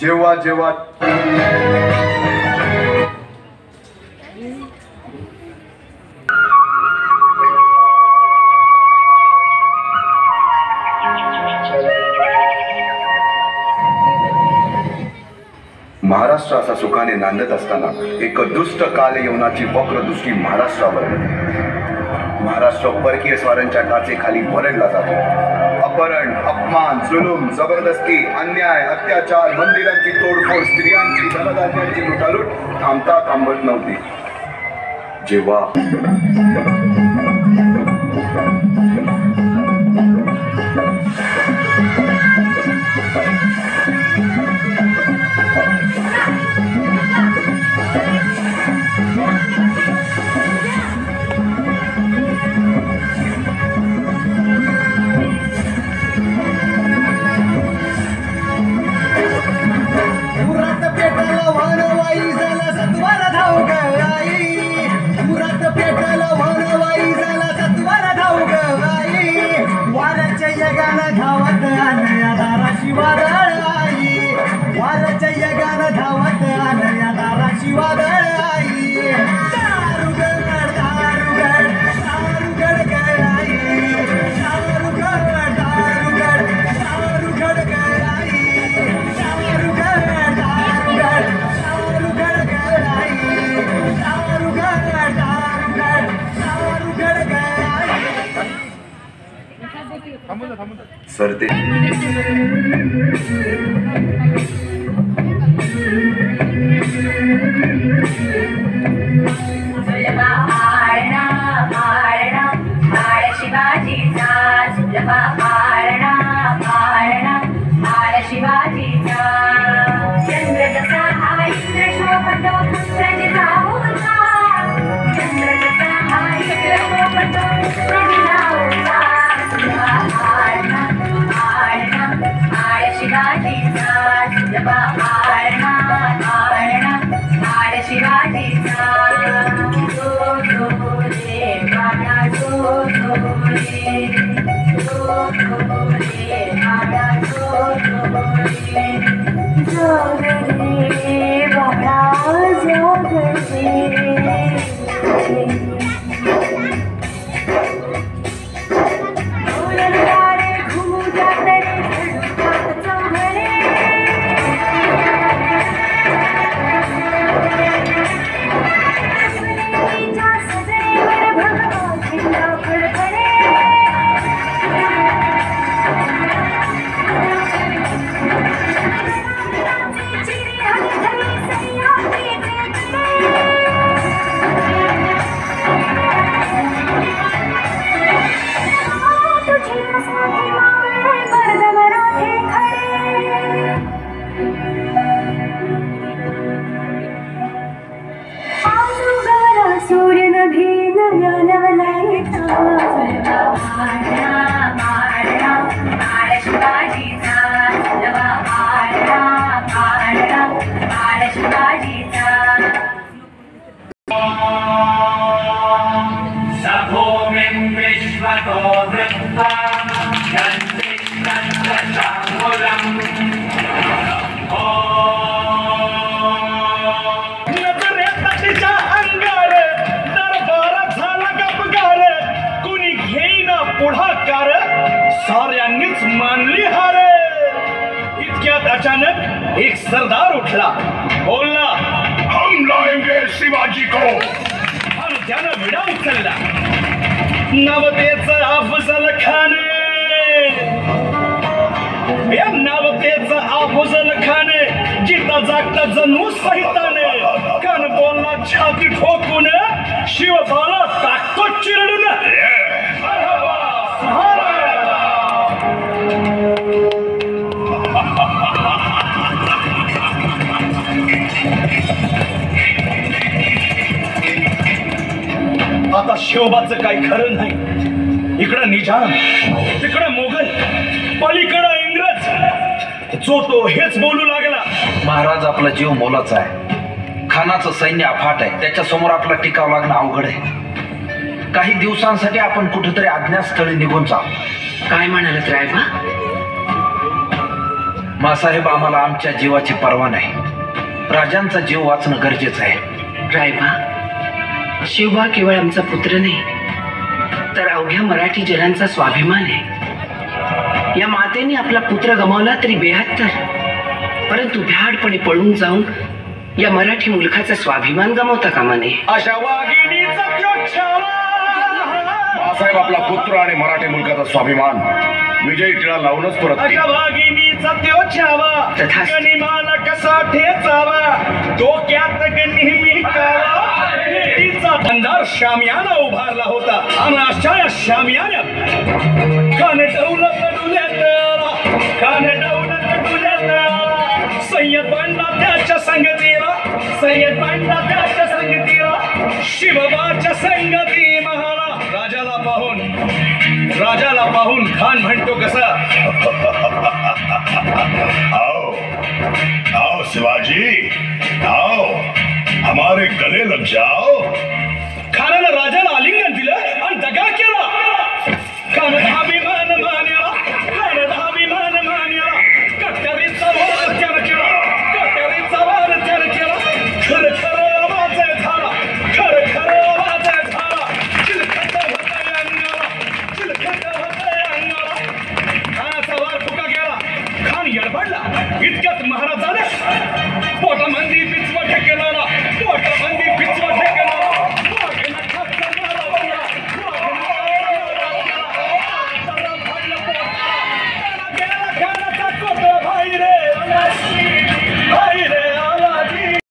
जेव्हा जेव्हा महाराष्ट्र असा सुखाने नांदत असताना एक दुष्ट कालयवनाची वक्रदृष्टी महाराष्ट्रावर महाराष्ट्र परकीय स्वारांच्या टाचेखाली भरडला जातो. अपहरण, अपमान, जुलूम, जबरदस्ती, अन्याय, अत्याचार, मंदिरांची तोडफोड, स्त्रियांची, धनधान्यांची लुटालूट थांबता थांबत नव्हती. जेव्हा सरते साऱ्यांनीच मानली हार. इतक्यात अचानक एक सरदार उठला, बोलला, हम लाएंगे शिवाजी को. आणि त्यानं विडा उचलला. नवतेचं अफजल खान, या नवतेचं अफजल खान जिता जागता जणू सहिताने कान बोलला छाती ठोकून, शिवबाला टाकतो चिरडून. आता शिवबाचं काही खरं नाही. इकडं निजाम, तिकडं मोगल, पलीकडं इंग्रज. जो तो हेच बोलू लागला. महाराज, आपला जीव मोलाचा आहे. खानाचं सैन्य अफाट आहे. त्याच्यासमोर आपला टिकाव लागणं अवघड आहे. काही दिवसांसाठी आपण कुठेतरी अज्ञातस्थळी निघून जाऊ. काय म्हणाल रायबा? मासाहेब, आम्हाला आमच्या जीवाची पर्वा नाही. राजांचा जीव वाचणं गरजेचं आहे. रायबा, शिवबा केवळ आमचा पुत्र नाही, तर अवघ्या मराठी जनांचा स्वाभिमान आहे. या मातेने आपला पुत्र गमावला तरी 72, परंतु भ्याडपणे पळून जाऊन या मराठी मुलखाचा स्वाभिमान गमावता कामा नये. अशा वाघिणीचा साहेब, आपला पुत्र आणि मराठी मुलकाचा स्वाभिमान विजयी टिळा लावूनच परत अशा वाघिणीचा त्यो छावा तथास्तु. गनिमाला कसा ठेचावा, डोक्यात नेहमी कावा. तिचा अंधार शामियाना उभारला होता आणि अशा या शामियान्यात कान डौलत डुल्यात, कान डौलत डुल्यात सय्यद बांधला त्याच्या संगतीला, सय्यद बांधला त्याच्या संगतीला, शिवबाच्या संगती महाला. राजाला पाहून खान म्हणतो कसा, आओ आओ शिवाजी, आओ हमारे गले लग जाओ.